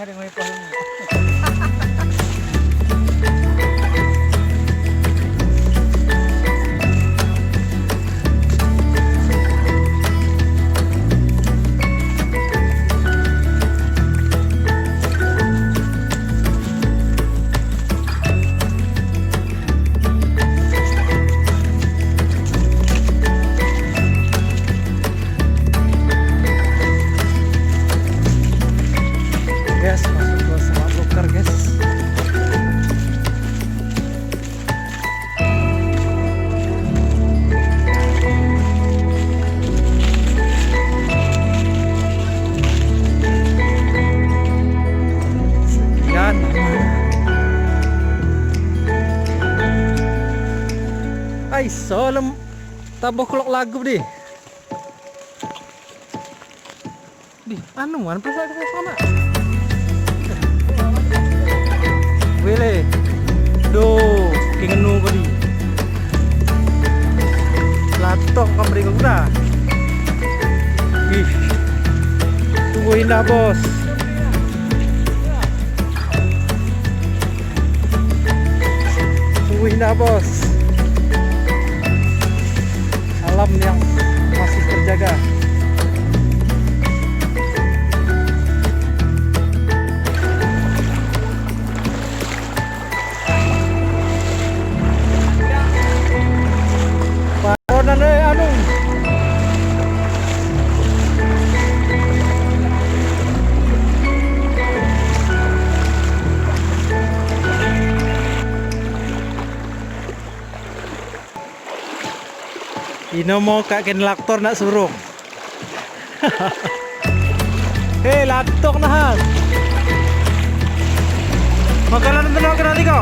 Nyari ngoy pahung. Guys, masuk ke semak broker guys. Sekian. Ay, soalnya tambah kulok lagu deh. Di, anu mana pas aku sama. Wele, do, kengenu beli. Latok kambing udah. Ih, tungguin dah bos. Tungguin dah bos. Alam yang masih terjaga. Ino mau kak ken laktor nak suruh. Hei laktok nahan. Makanan tenang kena tiga.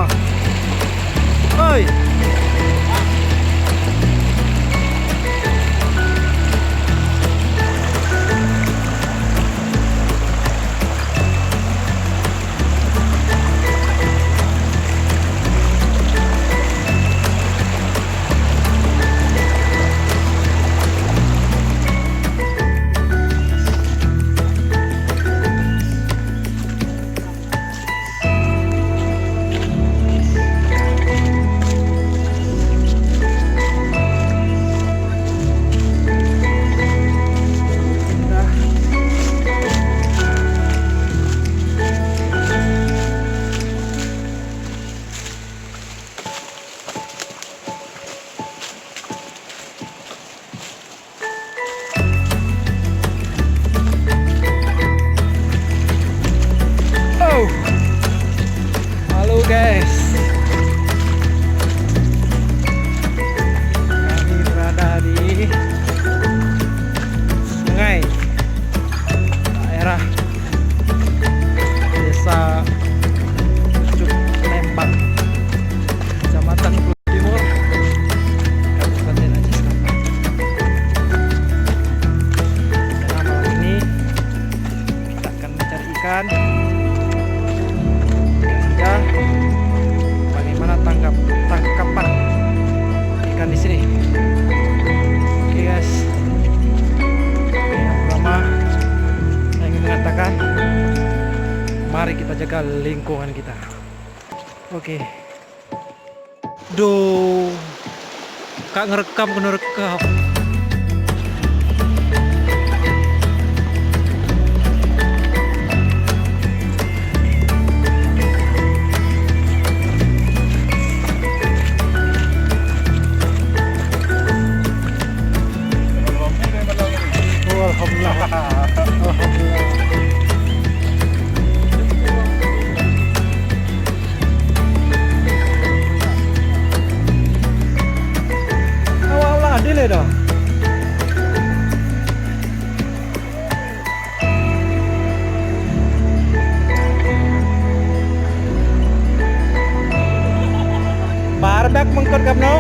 Oi. Guys, kami berada di sungai daerah desa Cuk Lembang, Kecamatan Kudu Timur, Kabupaten Aceh Selatan. Karena malam ini kita akan mencari ikan. Ya, bagaimana tangkapan ikan di sini? Oke guys, yang pertama saya ingin mengatakan, mari kita jaga lingkungan kita. Oke, duh, kak ngerekam kena rekam. Alhamdulillah. Alhamdulillah. Awal-awal adil ya dong. Barbek mengkon kamno.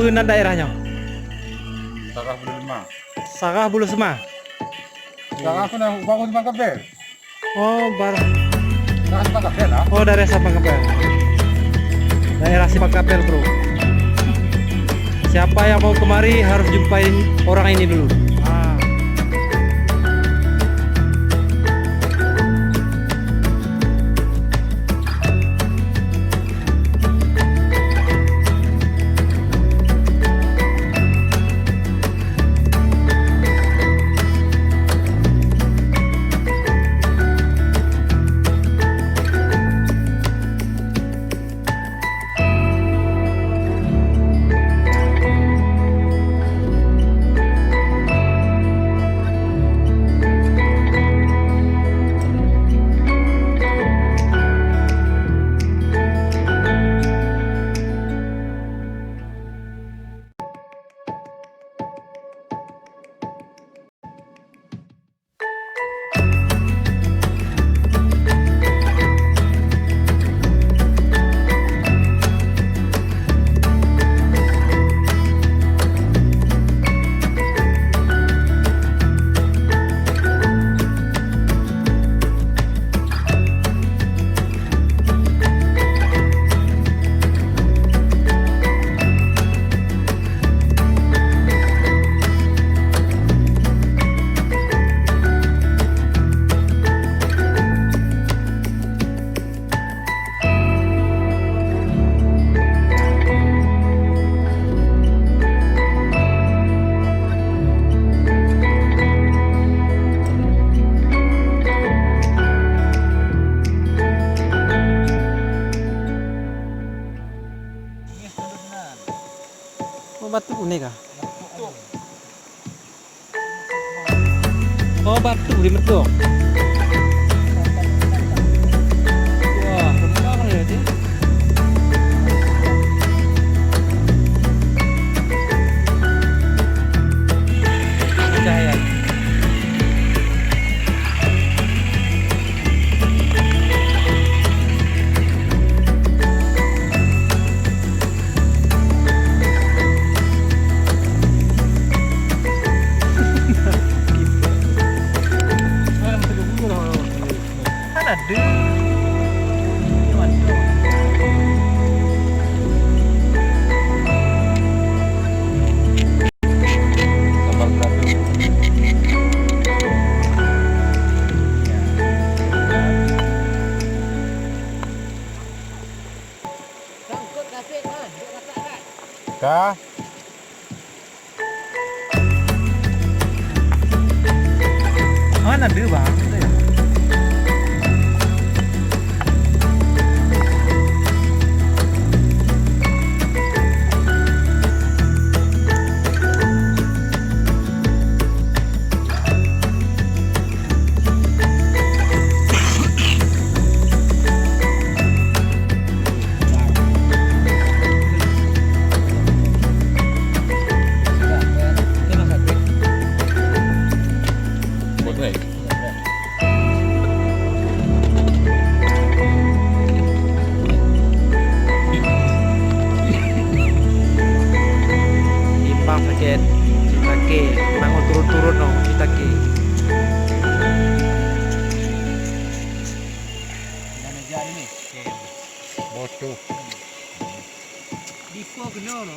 benar daerahnya? Sarah Bulu Lima. Sarah Bulu Sema. Sarah aku nak bangun Sabang Kapel. Oh, Sarah Sabang Kapel lah. oh daerah Sabang Kapel. Daerah Sabang Kapel, bro. Siapa yang mau kemari harus jumpain orang ini dulu. Ah. Oh, batu ini kah? Oh, batu di metuk. Wah, rembang ya dia. Cahaya. Kah? Mana dia bang? Paket Citake, nang turun-turun no Citake. Mana jalan ni? Bodoh. Dipo kena no.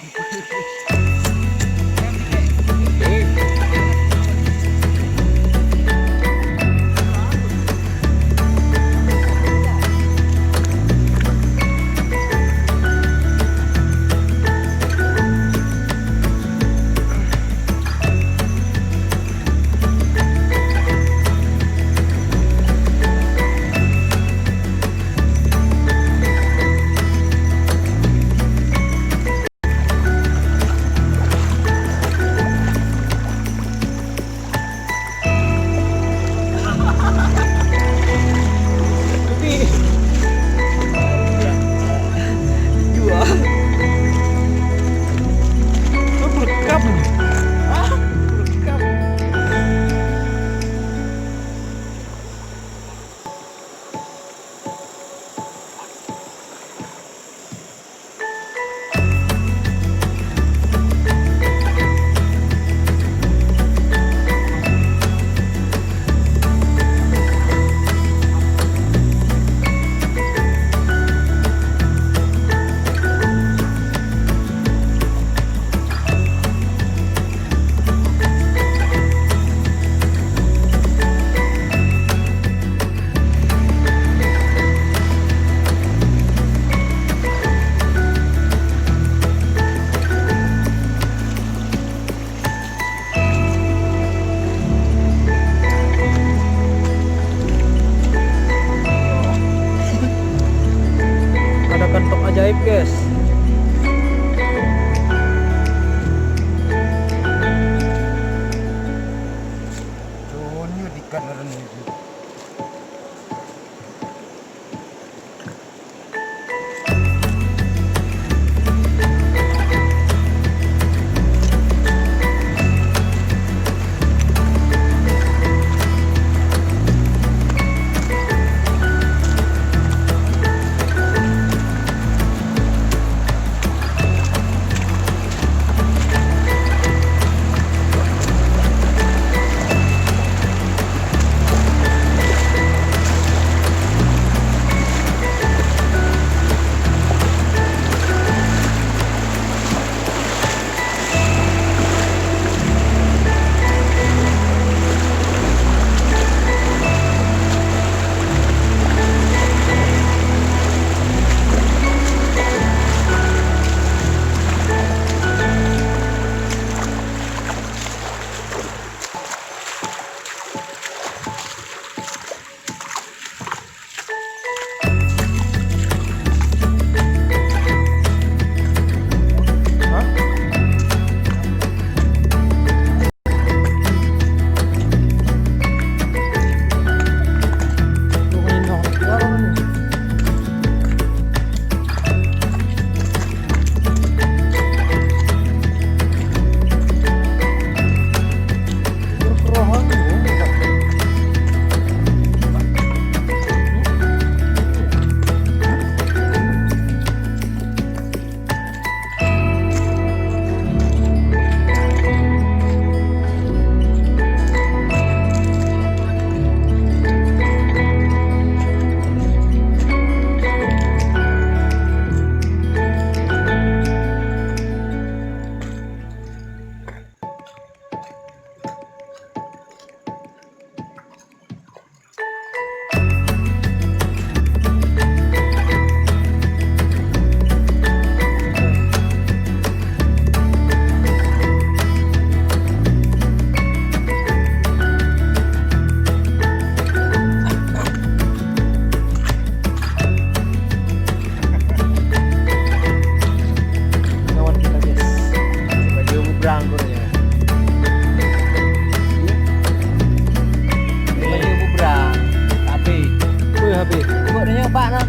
Buatnya Pak nah.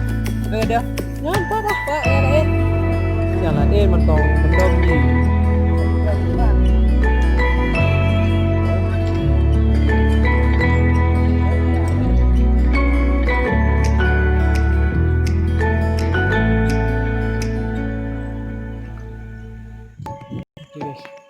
Dia. Nyampe dah. Pak nyalain. Nyalain mentong mendom di. Oke guys.